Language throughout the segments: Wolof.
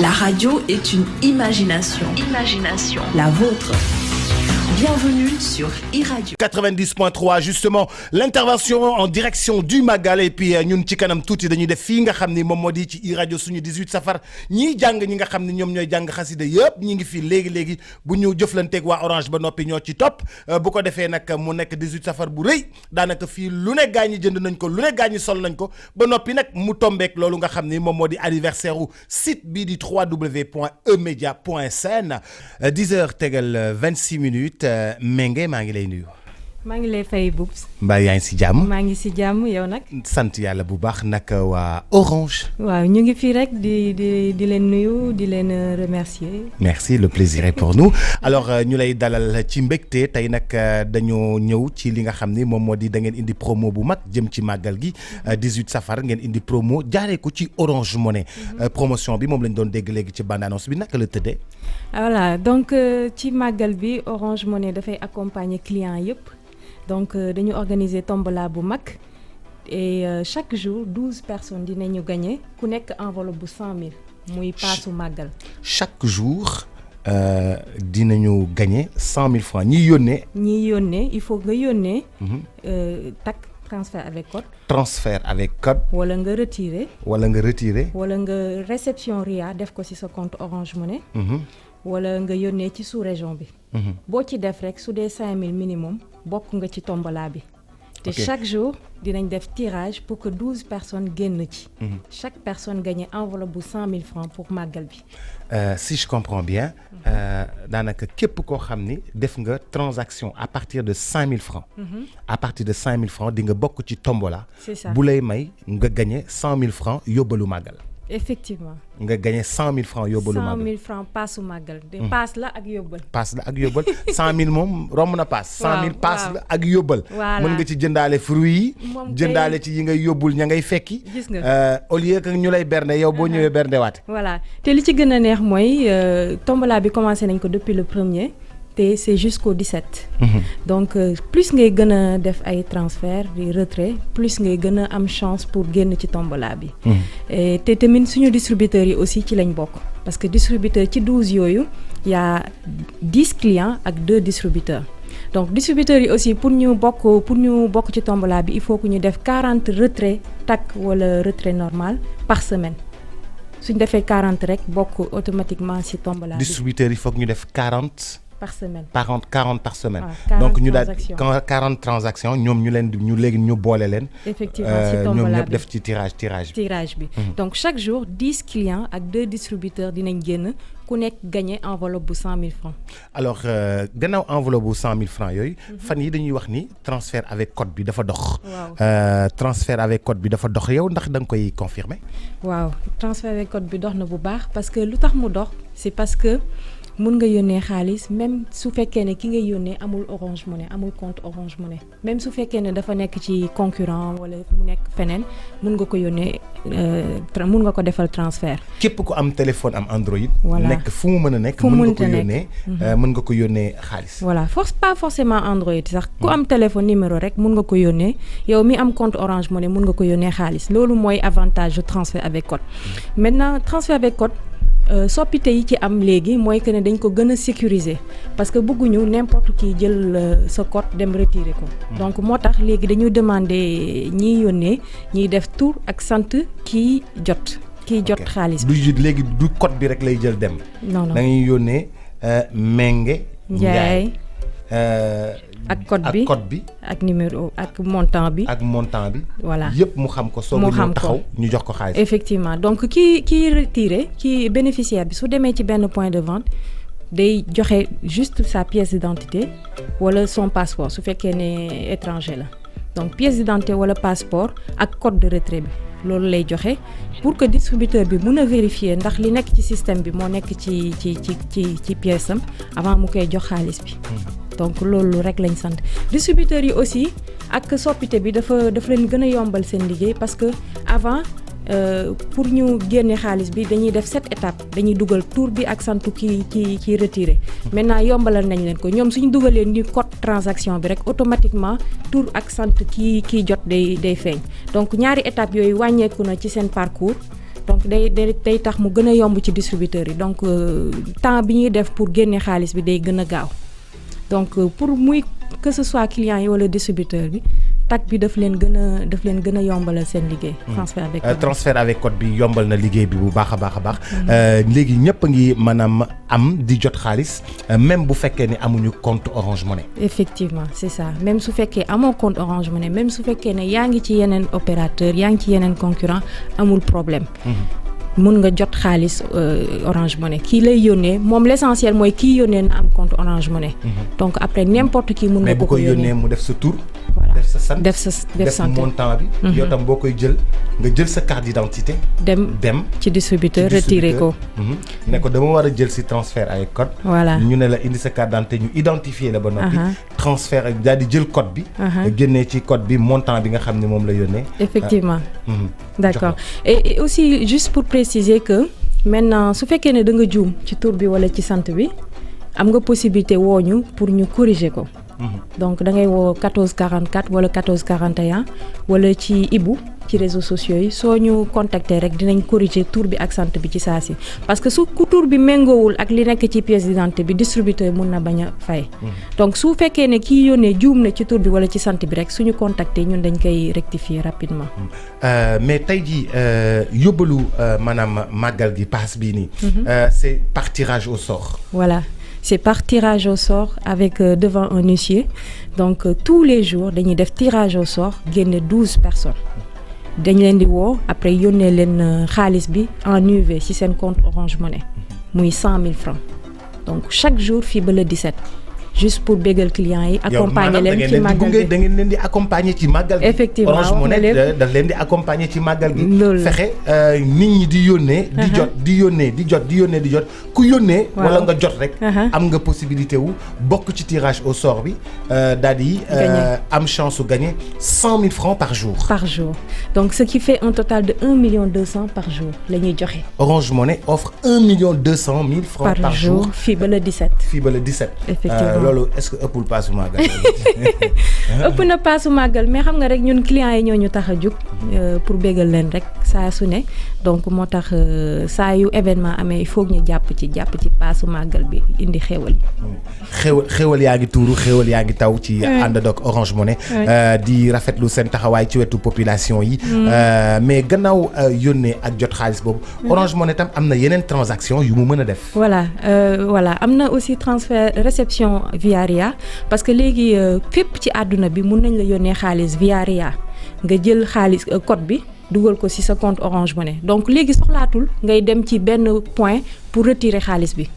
La radio est une imagination. Imagination. La vôtre. Bienvenue sur iRadio 90.3, justement l'intervention en direction du Magal. Et puis ñun ci kanam tuuti dañuy def fii nga xam ni moom moo di ci iRadio suñu 18 safar ñiy jàng ñi nga xam ni ñoom ñooy jàng xasida yëpp ñi ngi fii léegi bu ñu jëflanteeg waa Orange ba noppi ñoo ci topp bu ko defee nag mu nekk 18 safar bu rëy daanaka fii lu ne gaa ñi jënd nañ ko lu ne gaa ñi sol nañ ko ba noppi nag mu tombeek loolu nga xam ni moom moo di anniversaire u site bii di www.emedia.sn 10h tegal 26 minutes. Mengue maa ngi lay nuyu. maa ngi lay fay Boubs. mbaa yaa ngi si jàmm. maa ngi si jàmm yow nag. sant yàlla bu baax nag waa Orange. waaw ñu ngi fii rek di leen nuyu di leen remercier. merci, le plaisir est pour nous. alors ñu lay dalal ci mbégte tey nag dañoo ñëw ci li nga xam ni moom moo di da ngeen indi promo bu mag jëm ci màggal gi 18 safar ngeen indi promo jaaree ko ci Orange Money. promotion bi moom lañ doon dégg léegi ci bande annonce bi naka la tëddee. voilà donc ci màggal bi Orange Money dafay accompagner clients yëpp. donc dañu organiser tombola bu mag et chaque jour 12 personnes dinañu gagner ku nekk enveloppe bu 100 000 muy paasu màggal. chaque jour dinañu gagner 100 000 francs ñiy yónnee il faut nga yónnee. tak transfert avec code. transfert avec code. wala nga retirer. wala nga réception RIA def ko ci sa compte Orange Money. wala nga yónnee ci sous-région bi. boo ci def rek su dee 5000 minimum bokk nga ci tombola bi. te chaque jour dinañ def tirage pour que 12 personnes génn ci. chaque personne gagne enveloppe bu 100 000 francs pour màggal bi. si je comprends bien daanaka képp koo xam ni def nga transaction à partir de 5000 francs. à partir de 5000 francs di nga bokk ci tombola. c'est ça bu lay may nga gagné 100 000 francs yóbbalu màggal. effectivement nga gagné 100 000 francs yóbbalu màggal 100 000 francs paasu màggal. de paas la ak yóbbal. 100 000 moom romb na paas. 100 000 paas la ak yóbbal. voilà mën nga ci jëndaale fruits yi. jëndaale ci yi ngay yóbbul ña ngay fekki. gis nga au lieu que ñu lay bernde yow boo ñëwee bernde waate. voilà te li ci gën a neex mooy tombola bi commencé nañ ko depuis le 1er. te c'est jusqu'au 17. donc plus ngay gën a def ay transfert di retrait plus ngay gën a am chance pour génn ci tombola bi. te tamit suñu distributeurs yi aussi ci lañ bokk parce que distributeur ci 12 yooyu y a 10 clients ak 2 distributeurs. donc distributeurs yi aussi pour ñu bokk ci tombola bi il faut que ñu def 40 retrait tak wala retrait normal par semaine. suñ defee 40 rek bokk automatiquement ci tombola bi. distributeurs yi foog ñu def 40. par semaine 40 par semaine. donc ñu daal 40 transactions ñoom ñu léegi ñu boole leen. effectivement ci tombola bi ñoom ñëpp def ci tirage bi. donc chaque jour 10 clients ak 2 distributeurs dinañ génn ku nekk gagné enveloppe bu 100 000 francs. alors gannaaw enveloppe bu 100 000 francs yooyu. fan yi dañuy wax ni transfert avec code bi dafa dox. waaw transfert avec code bi dafa dox yow ndax da nga koy confirmer. waaw transfert avec code bi dox na bu baax parce que lu tax mu dox c'est parce que. mun nga yónnee xaalis même su fekkee ne ki ngay yónnee amul Orange Money amul compte Orange Money même su fekkee ne dafa nekk ci concurrent wala mu nekk feneen mun nga ko yónnee mun nga ko defal transfert. képp ku am téléphone am Android. voilà nekk fu mu mën a nekk. mën nga ko yónnee mën nga ko yónnee xaalis. voilà pas forcément Android sax ku am téléphone numéro rek mun nga ko yónnee yow mi am compte Orange Money mun nga ko yónnee xaalis loolu mooy avantage du transfert avec code. maintenant transfert avec code. soppite yi ci am léegi mooy que ne dañ ko gën a sécuriser parce que bëgguñu n'importe qui jël sa code dem retirer ko. donc moo tax léegi dañuy demander ñiy yónnee ñiy def tur ak sant kii jot xaalis bi. léegi du code bi rek lay jël dem. non da ngay yónnee Mengue Ndiaye. ak code bi ak numéro ak montant bi. voilà yëpp mu xam ko soog a ñëw taxaw ñu jox ko xaalis. effectivement donc kii retiré kii bénéficiaire bi su demee ci benn point de vente day joxe juste sa pièce d'identité wala son passeport su fekkee ne étranger la donc pièce d'identité wala passeport ak code de retrait bi loolu lay joxe pour que distributeur bi mun a vérifier ndax li nekk ci système bi moo nekk ci pièce am avant mu koy jox xaalis bi. donc loolu rek lañ sant distributeurs yi aussi ak soppite bi dafa leen gën a yombal seen liggéey parce que avant pour ñu génne xaalis bi dañuy def 7 étapes dañuy dugal tur bi ak santu ki retiré maintenant yombalal nañ leen ko ñoom suñu dugalee ni code transaction bi rek automatiquement tur ak sant ki jot day feeñ donc ñaari étapes yooyu wàññeeku na ci seen parcours donc donc day tax mu gën a yomb ci distributeur yi donc temps bi ñuy def pour génne xaalis bi day gën a gaaw donc pour muy que ce soit client yi wala distributeur bi TAC bi daf leen gën a yombalal seen liggéey. transfert avec code bi yombal na liggéey bi bu baax a baax. léegi ñëpp a ngi maanaam am di jot xaalis même bu fekkee ne amuñu compte Orange Money. effectivement c'est ça même su fekkee amoo compte Orange Money même su fekkee ne yaa ngi ci yeneen opérateur yaa ngi ci yeneen concurrent amul problème. mun nga jot xaalis Orange Money kii lay yónnee moom l'essentiel mooy kii yónnee na am compte Orange Money. donc après n'importe qui mun nga ko yónnee mu def sa tur. voilà def sa sant def montant bi. yow tam boo koy jël nga jël sa carte d'identité. dem ci distributeur retirer ko. ne ko dama war a jël si transfert avec code. voilà ñu ne la indi sa carte d'identité ñu identifier la ba noppi. transfert ak daal di jël code bi. génnee ci code bi montant bi nga xam ne moom la yónnee. effectivement d'accord et aussi juste pour préciser que maintenant su fekkee ne da nga juum ci tur bi wala ci sant bi am nga possibilité woo ñu pour ñu corriger ko. donc da ngay woo 14 44 wala 14 41 wala ci Ibu ci réseaux sociaux yi soo ñu contacter rek dinañ corriger tur bi ak sant bi ci saa si parce que su ku tur bi méngoowul ak li nekk ci pièce d'identité bi distributeur mun na bañ a fay. donc su fekkee ne kii yónnee juum na ci tur bi wala ci sant bi rek suñu contacter ñun dañ koy rectifier rapidement. mais tey jii yóbbalu maanaam màggal gi paas bii nii. c'est par tirage au sort. voilà. c'est par tirage au sort avec devant un huissier donc tous les jours dañuy def tirage au sort génne 12 personnes dañ leen di woo après yónnee leen xaalis bi en UV ci seen compte Orange Money muy 100 000 francs donc chaque jour fii ba le 17 juste pour bégal clients yi. accompagner leen ci màggal gi da ngeen leen di accompagner ci màggal gi. effectivement Orange Money daf leen di accompagner ci màggal gi. loolu fexe nit ñi di yónnee. di jot ku yónnee. wala nga jot rek. am nga possibilité wu bokk ci tirage au sort bi daal di am chance su gagner 100 000 francs par jour. par jour donc ce qui fait un total de 1 200 000 par jour la ñuy joxe. Orange Money offre 1 200 000 francs par jour fii ba le 17. effectivement. loolu est-ce que ëppul paasu màggal. ëpp na paasu màggal mais xam nga rek ñun clients yi ñoo ñu tax a jóg pour bégal leen rek saa su ne donc moo tax saa yu événement amee il faut ñu jàpp ci paasu màggal bi indi xéwal yi. xéwal yaa ngi tuuru xéwal yaa ngi taw ci ànd ak Orange Money. di rafetlu seen taxawaay ci wetu population yi. mais gannaaw yónnee ak jot xaalis boobu. Orange Money tam am na yeneen transaction yu mu mën a def. voilà am na aussi transfert réception via Ria parce que léegi fépp ci àdduna bi mun nañ la yónnee xaalis via Ria nga jël xaalis code bi dugal ko ci sa compte Orange Money donc léegi soxlaatul ngay dem ci benn point pour retirer xaalis bi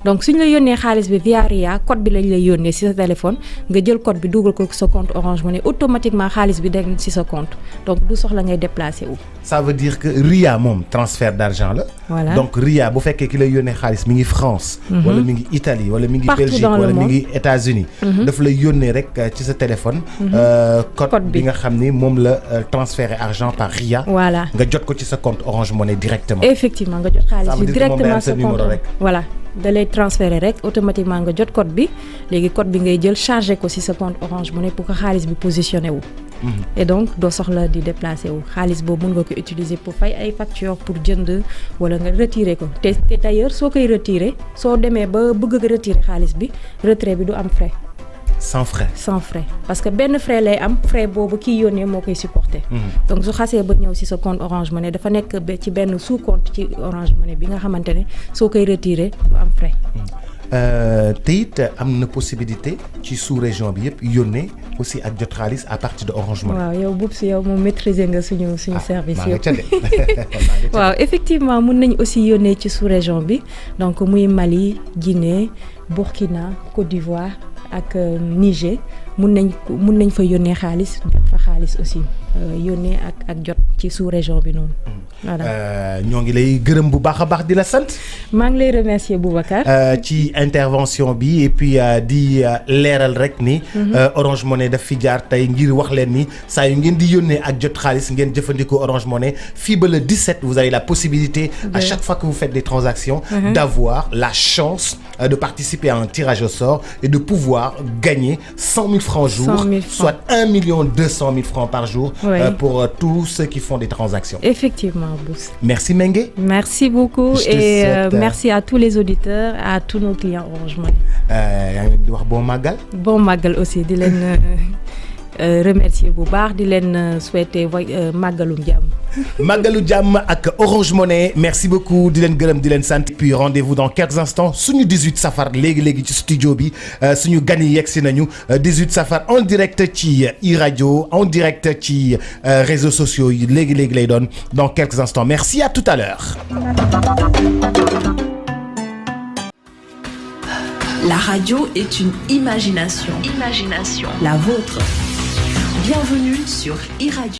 donc suñ la yónnee xaalis bi via Ria code bi lañ lay yónnee ci sa téléphone nga jël code bi dugal ko sa compte Orange Money automatiquement xaalis bi dem ci sa compte donc du soxla ngay déplacer wu. ça veut dire que Ria moom transfert d'argent la. voilà donc Ria bu fekkee ki lay yónnee xaalis mi ngi France. wala mi ngi Italie wala mi ngi Belgique wala mi ngi États-Unis daf lay yónnee rek ci sa téléphone. code bi nga xam ni moom la transférer argent par Ria. voilà nga jot ko ci sa compte Orange Money directement. effectivement nga jot xaalis bi directement sa compte rek. voilà da lay transférer rek automatiquement nga jot code bi léegi code bi ngay jël charger ko ci sa compte Orange Money pour que xaalis bi positionné wu. et donc doo soxla di déplacer wu xaalis boobu mën nga ko utiliser pour fay ay facture pour jënd wala nga retirer ko te d'ailleurs soo koy retirer soo demee ba bëgg nga retirer xaalis bi retrait bi du am frais. sans frais parce que benn frais lay am frais boobu kii yónnee moo koy supporter. donc su xasee ba ñëw ci sa compte Orange Money dafa nekk ci benn sous compte ci Orange Money bi nga xamante ne soo koy retirer du am frais. te it am na possibilité ci sous-région bi yëpp yónnee aussi ak jot xaalis à partir de Orange Money. waaw yow boobu si yow moom maîtriser nga suñu service yëpp. maa ngi waaw effectivement mun nañ aussi yónnee ci sous-région bi donc muy Mali Guinée Burkina Côte d'Ivoire ak Niger mun nañ fa yónnee xaalis jot fa xaalis aussi yónnee ak jot ci sous-région bi noonu. voilà ñoo ngi lay gërëm bu baax a baax di la sant. maa ngi lay remercier Boubacar. ci intervention bi et puis di leeral rek ni. Orange Money daf fi jaar tey ngir wax leen ni saa yu ngeen di yónnee ak jot xaalis ngeen jëfandikoo Orange Money fii ba le 17 vous avez la possibilité à chaque fois que vous faites des transactions d'avoir la chance de participer à un tirage au sort et de pouvoir gagner 100 000 francs jour, soit 1 200 000 francs par jour pour tous ceux qui font des transactions. Effectivement, Bous. Merci Mengue. Merci beaucoup et merci à tous les auditeurs, à tous nos clients Orange Money. yaa ngi leen di wax bon màggal. Bon màggal aussi di leen remercier bu baax di leen souhaiter màggalum jàmm. Màggalu jàmm ak Orange Money merci beaucoup di leen gërëm di leen sant. Puis rendez-vous dans quelques instants suñu 18 safar léegi ci studio bi suñu gan yi yegg si nañu 18 safar en direct ci iRadio en direct ci réseaux sociaux yi léegi lay doon dans quelques instants merci à tout à l'heure. La radio est une imagination. La vôtre. Bienvenue sur iRadio.